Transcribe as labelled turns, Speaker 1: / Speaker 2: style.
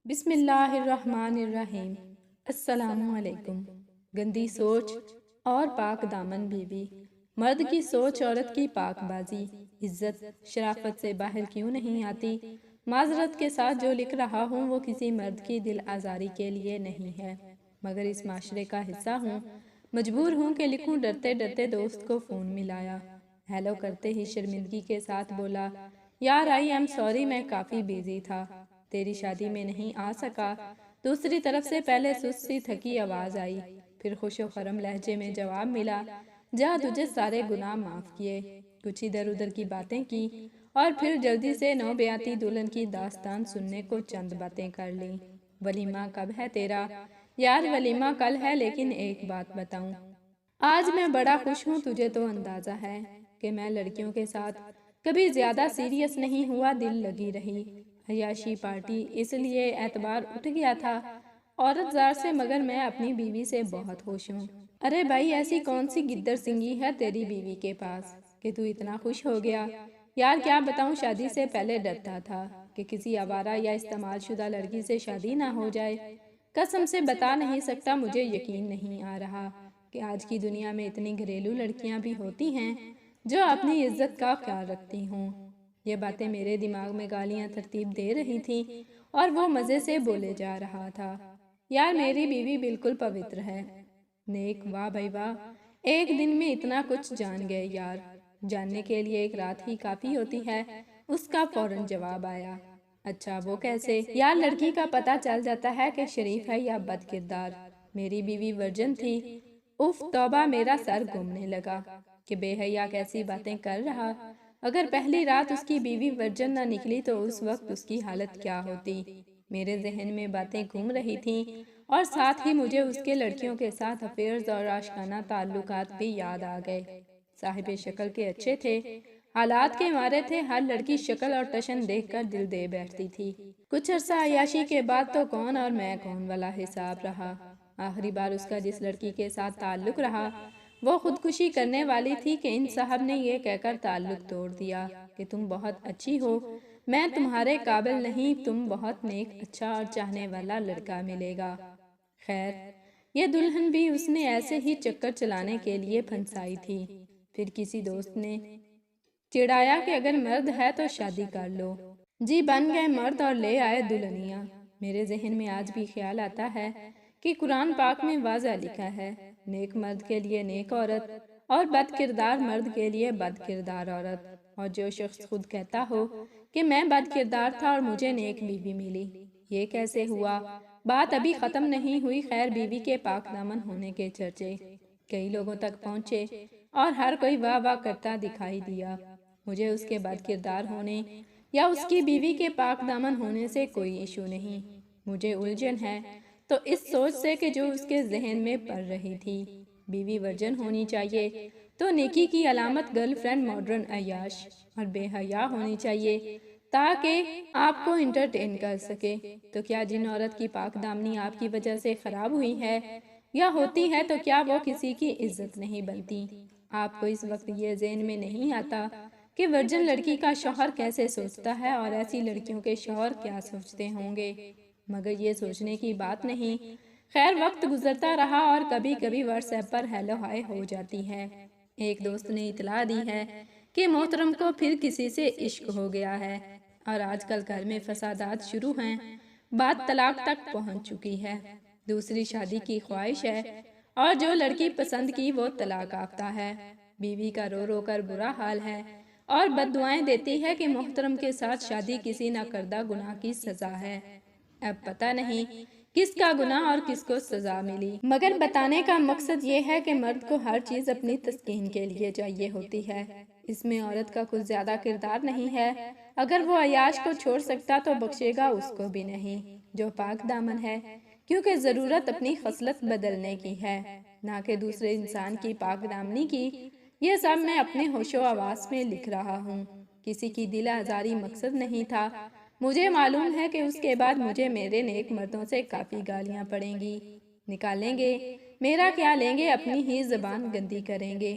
Speaker 1: بسم اللہ الرحمن الرحیم۔ السلام علیکم۔ گندی سوچ اور پاک دامن بیوی۔ مرد کی سوچ عورت کی پاک بازی، عزت شرافت سے باہر کیوں نہیں آتی؟ معذرت کے ساتھ جو لکھ رہا ہوں وہ کسی مرد کی دل آزاری کے لیے نہیں ہے، مگر اس معاشرے کا حصہ ہوں، مجبور ہوں کہ لکھوں۔ ڈرتے ڈرتے دوست کو فون ملایا، ہیلو کرتے ہی شرمندگی کے ساتھ بولا، یار آئی ایم سوری، میں کافی بیزی تھا، تیری شادی میں نہیں آ سکا۔ دوسری طرف سے پہلے سست سی تھکی آواز آئی، پھر خوش و خرم لہجے میں جواب ملا، جا تجھے سارے گناہ معاف کیے۔ کچھ ادھر ادھر کی باتیں کی اور پھر جلدی سے نو بیاتی دلہن کی داستان سننے کو چند باتیں کر لیں۔ ولیمہ کب ہے تیرا؟ یار ولیمہ کل ہے، لیکن ایک بات بتاؤں، آج میں بڑا خوش ہوں۔ تجھے تو اندازہ ہے کہ میں لڑکیوں کے ساتھ کبھی زیادہ سیریس نہیں ہوا، دل لگی رہی۔ عیاشی پارٹی، اس لیے اعتبار اٹھ گیا تھا عورت زار سے، مگر میں اپنی بیوی سے بہت خوش ہوں۔ ارے بھائی، ایسی کون سی گدر سنگی ہے تیری بیوی کے پاس کہ تو اتنا خوش ہو گیا؟ یار کیا بتاؤں، شادی سے پہلے ڈرتا تھا کہ کسی آوارہ یا استعمال شدہ لڑکی سے شادی نہ ہو جائے۔ قسم سے بتا نہیں سکتا، مجھے یقین نہیں آ رہا کہ آج کی دنیا میں اتنی گھریلو لڑکیاں بھی ہوتی ہیں جو اپنی عزت کا خیال رکھتی ہوں۔ یہ باتیں میرے دماغ میں گالیاں ترتیب دے رہی تھیں اور وہ مزے سے بولے جا رہا تھا، یار میری بیوی بالکل پوتر ہے، نیک، واہ بھائی واہ، ایک دن میں اتنا کچھ جان گئے یار، جاننے کے لیے ایک رات ہی کافی ہوتی ہے۔ اس کا فوراً جواب آیا، اچھا وہ کیسے؟ یار لڑکی کا پتہ چل جاتا ہے کہ شریف ہے یا بد کردار۔ میری بیوی ورجن تھی۔ اف توبہ، میرا سر گھومنے لگا کہ بے حیا کیسی باتیں کر رہا۔ اگر پہلی رات اس کی بیوی ورجن نہ نکلی تو اس وقت اس کی حالت کیا ہوتی؟ میرے ذہن میں باتیں گھوم رہی تھیں اور ساتھ ہی مجھے اس کے لڑکیوں کے ساتھ افیئرز اور عاشقانہ تعلقات بھی یاد آ گئے۔ صاحب شکل کے اچھے تھے، حالات کے مارے تھے، ہر لڑکی شکل اور ٹشن دیکھ کر دل دے بیٹھتی تھی۔ کچھ عرصہ عیاشی کے بعد تو کون اور میں کون والا حساب رہا۔ آخری بار اس کا جس لڑکی کے ساتھ تعلق رہا وہ خودکشی کرنے والی تھی کہ ان صاحب نے یہ کہہ کر تعلق توڑ دیا کہ تم بہت اچھی ہو، میں تمہارے قابل نہیں، تم بہت نیک، اچھا اور چاہنے والا لڑکا ملے گا۔ خیر، یہ دلہن بھی اس نے ایسے ہی چکر چلانے کے لیے پھنسائی تھی۔ پھر کسی دوست نے چڑھایا کہ اگر مرد ہے تو شادی کر لو۔ جی بن گئے مرد اور لے آئے دلہنیاں۔ میرے ذہن میں آج بھی خیال آتا ہے کہ قرآن پاک میں واضح لکھا ہے، نیک مرد کے لیے نیک عورت اور بد کردار مرد کے لیے بد کردار عورت۔ اور جو شخص خود کہتا ہو کہ میں بد کردار تھا اور مجھے نیک بیوی ملی، یہ کیسے ہوا؟ بات ابھی ختم نہیں ہوئی۔ خیر، بیوی کے پاک دامن ہونے کے چرچے کئی لوگوں تک پہنچے اور ہر کوئی واہ واہ کرتا دکھائی دیا۔ مجھے اس کے بد کردار ہونے یا اس کی بیوی کے پاک دامن ہونے سے کوئی ایشو نہیں، مجھے الجھن ہے تو اس سوچ سے کہ جو اس کے ذہن میں پڑ رہی تھی۔ بیوی ورجن ہونی چاہیے تو نیکی کی علامت گرل فرینڈ ماڈرن عیاش اور بے حیا ہونی چاہیے تاکہ آپ کو انٹرٹین کر سکے۔ تو کیا جن عورت کی پاک دامنی آپ کی وجہ سے خراب ہوئی ہے یا ہوتی ہے تو کیا وہ کسی کی عزت نہیں بنتی؟ آپ کو اس وقت یہ ذہن میں نہیں آتا کہ ورجن لڑکی کا شوہر کیسے سوچتا ہے اور ایسی لڑکیوں کے شوہر کیا سوچتے ہوں گے، مگر یہ سوچنے کی بات نہیں۔ خیر، وقت گزرتا رہا اور کبھی کبھی واٹس ایپ پر ہیلو ہائے ہو جاتی ہے۔ ایک دوست نے اطلاع دی ہے کہ محترم کو پھر کسی سے عشق ہو گیا ہے اور آج کل گھر میں فسادات شروع ہیں، بات طلاق تک پہنچ چکی ہے، دوسری شادی کی خواہش ہے اور جو لڑکی پسند کی وہ طلاق یافتہ ہے، بیوی کا رو رو کر برا حال ہے اور بد دعائیں دیتی ہے کہ محترم کے ساتھ شادی کسی نہ کردہ گناہ کی سزا ہے۔ اب پتہ نہیں کس کا گناہ اور کس کو سزا ملی، مگر بتانے کا مقصد یہ ہے کہ مرد کو ہر چیز اپنی تسکین کے لیے چاہیے ہوتی ہے، اس میں عورت کا کچھ زیادہ کردار نہیں ہے۔ اگر وہ عیاش کو چھوڑ سکتا تو بخشے گا اس کو بھی نہیں جو پاک دامن ہے، کیونکہ ضرورت اپنی خصلت بدلنے کی ہے، نہ کہ دوسرے انسان کی پاک دامنی کی۔ یہ سب میں اپنے ہوش و حواس میں لکھ رہا ہوں، کسی کی دل آزاری مقصد نہیں تھا۔ مجھے معلوم ہے کہ اس کے بعد مجھے میرے نیک مردوں سے کافی گالیاں پڑیں گی، نکالیں گے، میرا کیا لیں گے، اپنی ہی زبان گندی کریں گے۔